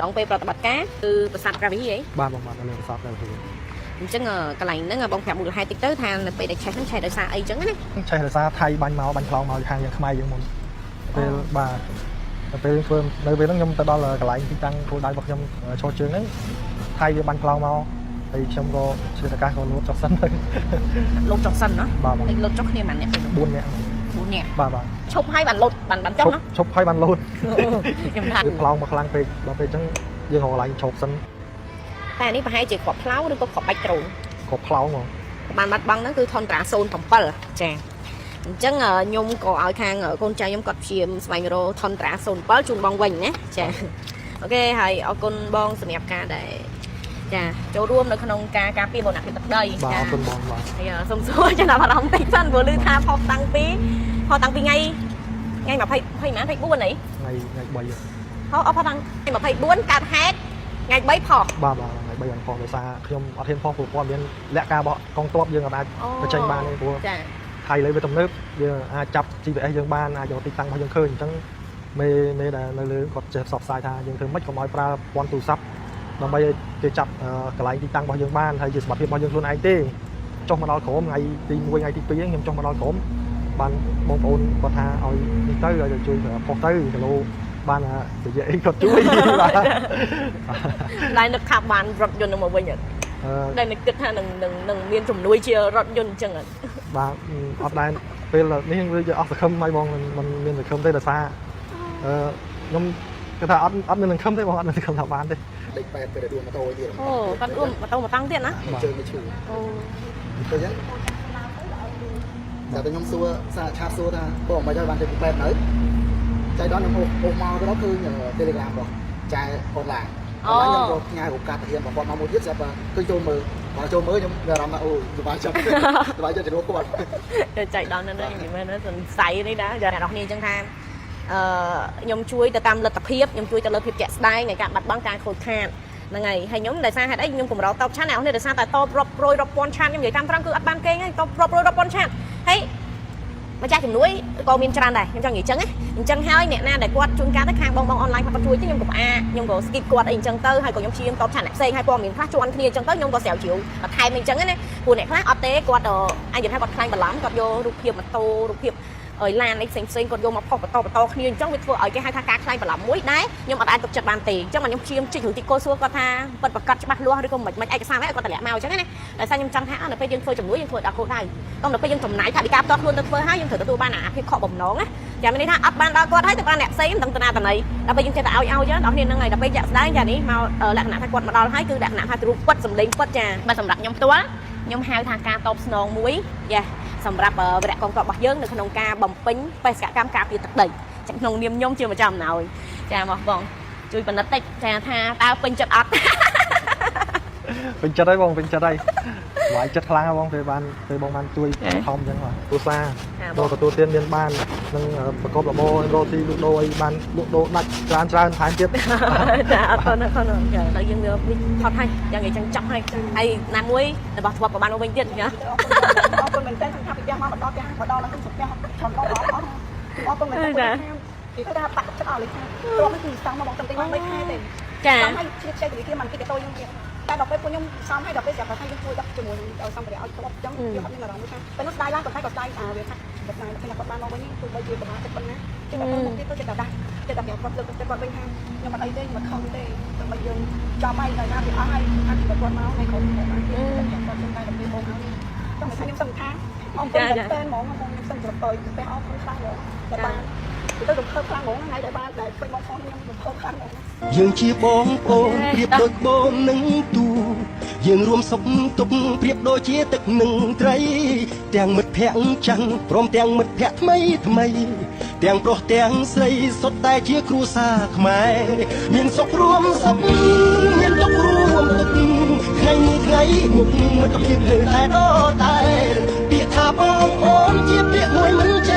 ឡងពេលប្រតិបត្តិការគឺប្រសាទប្រាវីហីបាទបងនៅប្រសាទប្រាវីអញ្ចឹងកន្លែងហ្នឹងបងប្រាប់មូលហេតុតិចទៅថានៅពេលដែលឆេះហ្នឹងឆេះដោយសារអីចឹងណាឆេះដោយសារថៃបាញ់មកបាញ់ខ្លងមកខាងយើងខ្មែរយើងមុនពេលបាទពេលធ្វើនៅពេលហ្នឹងខ្ញុំទៅដល់កន្លែងទីតាំងគោលដៅរបស់ខ្ញុំឈរជើងហ្នឹងថៃវាបាញ់ខ្លងមកហើយខ្ញុំក៏ឆ្លៀតឱកាសក៏លោតចុះសិនទៅលោតចុះសិនណាបាទលោតចុះគ្នាម្នាក់4នាក់បាទឈប់ហើយបានលោតបានចុះណាឈប់ហើយបានលោតខ្ញុំថាវាខ្លងមកខ្លាំងពេកដល់ពេលអញ្ចឹងយើងរកកន្លែងឈប់សិនតែនេះប្រហែលជាគ្រាប់ផ្លោកឬក៏គ្រាប់បាច់ដ្រូនគ្រាប់ផ្លោកមកបានបាត់បង់ហ្នឹងគឺថនត្រា07ចាអញ្ចឹងខ្ញុំក៏ឲ្យខាងកូនចៅខ្ញុំគាត់ព្យាយាមស្វែងរកថនត្រា07ជូនបងវិញណាចាអូខេហើយអរគុណបងសម្រាប់ការដែលចាចូលរួមនៅក្នុងការការពារបូនអភិទឹកដីបាទអរគុណបងបាទហើយសូមសួរចំណាប់អារម្មណ៍តិចសិនព្រោះឮថាផុសតាំងពីថ្ងៃ20ម៉ាន24អីថ្ងៃ3ផុសតាំង24កើតហេតុថ្ងៃ3ផុសបាទថ្ងៃ3អង្គផុសដោយសារខ្ញុំអត់ហ៊ានផុសព្រោះគាត់មានលក្ខការរបស់កងទ័ពយើងអាចបញ្ចេញបានទេព្រោះចាថៃលើវាទំនើបយើងអាចចាប់ GPS យើងបានអាចយកទីតាំងរបស់យើងឃើញអញ្ចឹងមេដែលនៅលើគាត់ចេះផ្សព្វផ្សាយថាយើងធ្វើម៉េចកុំឲ្យប្រើព័ន្ធទូរស័ព្ទដើម្បីឲ្យគេចាប់កន្លែងទីតាំងរបស់យើងបានហើយជាសមត្ថភាពរបស់យើងខ្លួនឯងទេចុះមកដល់ក្រោមថ្ងៃទី1ថ្ងៃទី2ខ្ញុំចុះមកដល់ក្រោមបានបងប្អូនគាត់ថាឲ្យនេះទៅឲ្យជួយផុសទៅគីឡូបាននិយាយអីគាត់ជួយបាទតែនឹកថាបានរថយន្តមកវិញតែនឹកគិតថានឹងមានជំនួយជារថយន្តអញ្ចឹងបាទអត់ដែរពេលនេះវាអស់សង្ឃឹមហើយបងមិនមានសង្ឃឹមទេដោយសារខ្ញុំគេថាអត់មានសង្ឃឹមទេបងអត់មានសង្ឃឹមថាបានទេដេក8ពេលដួលម៉ូតូទៀតអូគាត់ដួលម៉ូតូមកតាំងទៀតណាជើងវាឈឺអូទៅចឹងតែខ្ញុំសួរសារឆាតសួរថាបងមិនឲ្យបានទៅ8នៅចៃដល់ខ្ញុំអូមកទៅដល់គឺ Telegram របស់ចែអនឡាញខ្ញុំរកផ្ញើរូបការធានរបស់គាត់មកមួយទៀតស្រាប់គឺចូលមើលបើចូលមើលខ្ញុំមានអារម្មណ៍ថាអូសុបាយចិត្តទៅរកគាត់ចៃដល់នៅនេះនិយាយមែនសង្ស័យនេះណាអ្នកនរគ្នាអញ្ចឹងថាខ្ញុំជួយទៅតាមលទ្ធភាពខ្ញុំជួយទៅលើភាពជាក់ស្ដែងនៃការបាត់បង់ការខូចខាតហ្នឹងហើយខ្ញុំដោយសារហេតុអីខ្ញុំកម្រតបឆានអ្នកនេះដោយសារតែតបរាប់រយរាប់ពាន់ឆានខ្ញុំនិយាយតាមត្រង់គឺអត់បានគេងហើយតបរាប់រយរាប់ពាន់ឆានហើយម្ចាស់ជំនួយក៏មានច្រើនដែរខ្ញុំចង់និយាយអញ្ចឹងហើយអ្នកណាដែលគាត់ជួនកាលទៅខាងបងអនឡាញគាត់ជួយទៅខ្ញុំក៏ខ្ញុំក៏ skip គាត់អីអញ្ចឹងទៅហើយក៏ខ្ញុំព្យាយាមតបឆានអ្នកផ្សេងហើយព័ត៌មានខ្លះជួនគ្នាអញ្ចឹងទៅខ្ញុំក៏ស្រាវជ្រាវបន្ថែមអីអញ្ចឹងណាព្រោះអ្នកខ្លះអត់ទេគាត់អាចនិយាយថាគាត់ខ្លាញ់បន្លំគាត់យករូបភាពម៉ូតូរូបភាពឡានអីផ្សេងគាត់យកមកផុសបន្តគ្នាអញ្ចឹងវាធ្វើឲ្យគេហៅថាការខ្លាញ់បន្លំមួយដែរខ្ញុំអត់អាចទុកចិត្តបានទេអញ្ចឹងខ្ញុំព្យាយាមជីករឿងទីគោលសួរគាត់ថាពិតប្រកបច្បាស់លាស់ឬក៏មិនឯកសារហ្នឹងគាត់តម្លាក់មកអញ្ចឹងណាដោយសារខ្ញុំចង់ថានៅពេលយើងធ្វើជំនួយយើងធ្វើដល់គោលដៅដល់នៅពេលយើងចំណាយថវិកាផ្ទាល់ខ្លួនទៅធ្វើហើយយើងត្រូវទទួលបានអាភាពខកបំណងណាចាំមានន័យថាអត់បានដល់គាត់ហើយទៅបានអ្នកផ្សេងមិនដឹងតាណាតាណីដល់ពេលយើងចេះតែឲ្យចឹងដល់គ្នាហ្នឹងហើយដល់ពេលចាក់ស្ដែងចានេះមកលក្ខណៈថាគាត់មកដល់ហើយគឺលក្ខណៈថារូបពិតសម្លេងពិតចាបាទសម្រាប់ខ្ញុំផ្ទាល់ខ្ញុំហៅថាការតបស្នងមួយយ៉ាសម្រាប់វរៈកងទ័ពរបស់យើងនៅក្នុងការបំពេញបេសកកម្មការពារទឹកដីចាក្នុងនាមខ្ញុំជាម្ចាស់អំណោយចាមកបងជួយបណ្ឌិតតិចចាថាតើពេញចិត្តអត់ពេញចិត្តហើយបងពេញចិត្តហើយវាយចិត្តខ្លាំងហើយបងពេលបងបានជួយធំអញ្ចឹងបាទទោះសារដល់ទទួលទានមានបាននឹងប្រកបរបររកទីលក់ដូរអីបានលក់ដូរដាច់ច្រើនថែមទៀតចាអត់ខនចាដល់យើងវាថតហើយយ៉ាងនិយាយចឹងចប់ហើយហើយណាមួយរបស់ធ្លាប់ក៏បានមកវិញទៀតណាអរគុណមែនតើខាងពីផ្ទះមកដល់ផ្ទះមកដល់ហ្នឹងគឺផ្ទះឆំដល់អរគុណមែនតើពីថាបាក់ចិត្តអស់លេខទ្រព្យគឺសំមកបងតែមក3ខែទេចាហើយឆ្លៀតចេញពីគេមិនគេទៅយើងទៀតតែដល់ពេលពួកខ្ញុំសំឲ្យដល់ពេលស្រាប់ថាយើងជួយដាក់ជាមួយសម្ភារៈឲ្យគ្រប់អញ្ចឹងវាអត់មានអារម្មណ៍ថាពេលនោះស្ដាយឡើងក៏តែក៏ស្ដាយវាថាបើស្ដាយតែគាត់បានមកវិញទោះបីជាប្រហែលចិត្តប៉ុណ្ណាគេតែមកទៀតទៅចិត្តតែប្រាប់គាត់លើកទឹកចិត្តគាត់វិញថាខ្ញុំអត់អីទេមិនខំទេដើម្បីយើងចំហើយដល់ណាវាអស់ហើយអត់គាត់មកហើយគាត់បានទៀតគាត់សុំតែដល់ពេលបងហើយต้องไปทำยังสำคัญอมเป็นแบบเป็นหมองมองยังสำหรับตัวไปเอาคนคลายเลยแต่บ้านtôi được khơi khăn ngủ ngày đại ba đại phải mong con nhưng được khơi khăn ngủ យើងជាបងប្អូនប្រៀបដូចបងនឹងទូយើងរួមសុខទុក្ខប្រៀបដូចជាទឹកនឹងត្រីទាំងមិត្តភក្តិចឹងព្រមទាំងមិត្តភក្តិថ្មីទាំងប្រុសទាំងស្រីសុទ្ធតែជាគ្រួសារខ្មែរមានសុខរួមសុខមានទុក្ខរួមទុក្ខថ្ងៃមុខមិត្តភាពលើតែដតែពាក្យថាបងប្អូនជាពាក្យមួយមិនចេះ